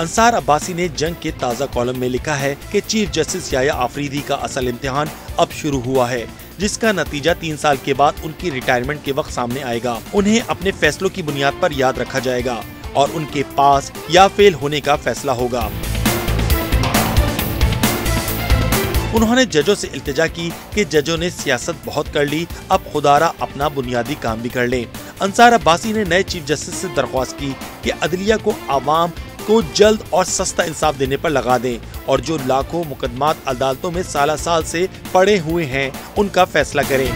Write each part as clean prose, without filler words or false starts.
अंसार अब्बासी ने जंग के ताज़ा कॉलम में लिखा है कि चीफ जस्टिस याह्या आफरीदी का असल इम्तिहान अब शुरू हुआ है, जिसका नतीजा 3 साल के बाद उनकी रिटायरमेंट के वक्त सामने आएगा। उन्हें अपने फैसलों की बुनियाद पर याद रखा जाएगा और उनके पास या फेल होने का फैसला होगा। उन्होंने जजों से इल्तिजा की कि जजों ने सियासत बहुत कर ली, अब खुदारा अपना बुनियादी काम भी कर लें। अंसार अब्बासी ने नए चीफ जस्टिस से दरख्वास्त की कि अदलिया को आवाम को जल्द और सस्ता इंसाफ देने पर लगा दें और जो लाखों मुकदमात अदालतों में साल से पड़े हुए हैं उनका फैसला करें।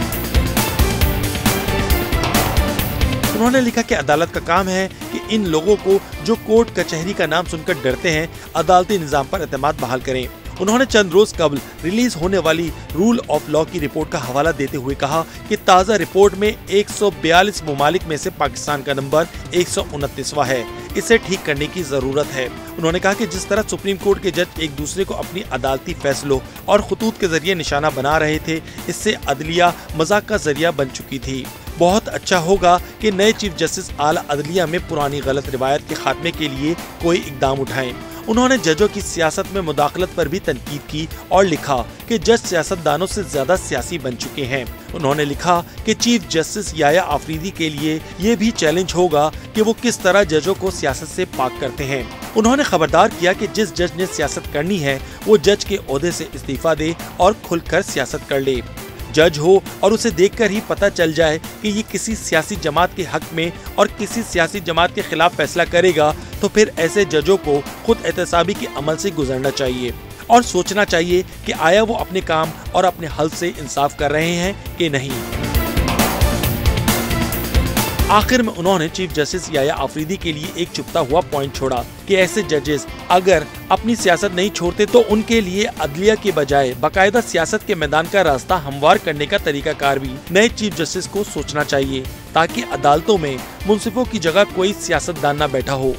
उन्होंने लिखा कि अदालत का काम है कि इन लोगों को जो कोर्ट कचहरी का नाम सुनकर डरते हैं, अदालती निजाम पर एतमाद बहाल करें। उन्होंने चंद रोज कबल रिलीज होने वाली रूल ऑफ लॉ की रिपोर्ट का हवाला देते हुए कहा कि ताज़ा रिपोर्ट में 142 ममालिक में से पाकिस्तान का नंबर 129वां है। इसे ठीक करने की जरूरत है। उन्होंने कहा कि जिस तरह सुप्रीम कोर्ट के जज एक दूसरे को अपनी अदालती फैसलों और खतूत के जरिए निशाना बना रहे थे, इससे अदलिया मजाक का जरिया बन चुकी थी। बहुत अच्छा होगा कि नए चीफ जस्टिस आला अदलिया में पुरानी गलत रिवायत के खात्मे के लिए कोई इकदाम उठाएं। उन्होंने जजों की सियासत में मुदाखलत पर भी तनकीद की और लिखा कि जज सियासतदानों से ज्यादा सियासी बन चुके हैं। उन्होंने लिखा कि चीफ जस्टिस याह्या आफरीदी के लिए ये भी चैलेंज होगा कि वो किस तरह जजों को सियासत से पाक करते हैं। उन्होंने खबरदार किया कि जिस जज ने सियासत करनी है वो जज के ओहदे से इस्तीफा दे और खुलकर सियासत कर ले। जज हो और उसे देखकर ही पता चल जाए कि ये किसी सियासी जमात के हक में और किसी सियासी जमात के खिलाफ फैसला करेगा, तो फिर ऐसे जजों को खुद एहतसाबी के अमल से गुजरना चाहिए और सोचना चाहिए कि आया वो अपने काम और अपने हल से इंसाफ कर रहे हैं कि नहीं। आखिर में उन्होंने चीफ जस्टिस याह्या आफरीदी के लिए एक चुपता हुआ पॉइंट छोड़ा कि ऐसे जजेस अगर अपनी सियासत नहीं छोड़ते तो उनके लिए अदलिया के बजाय बाकायदा सियासत के मैदान का रास्ता हमवार करने का तरीकाकार भी नए चीफ जस्टिस को सोचना चाहिए, ताकि अदालतों में मुंसिफों की जगह कोई सियासतदान न बैठा हो।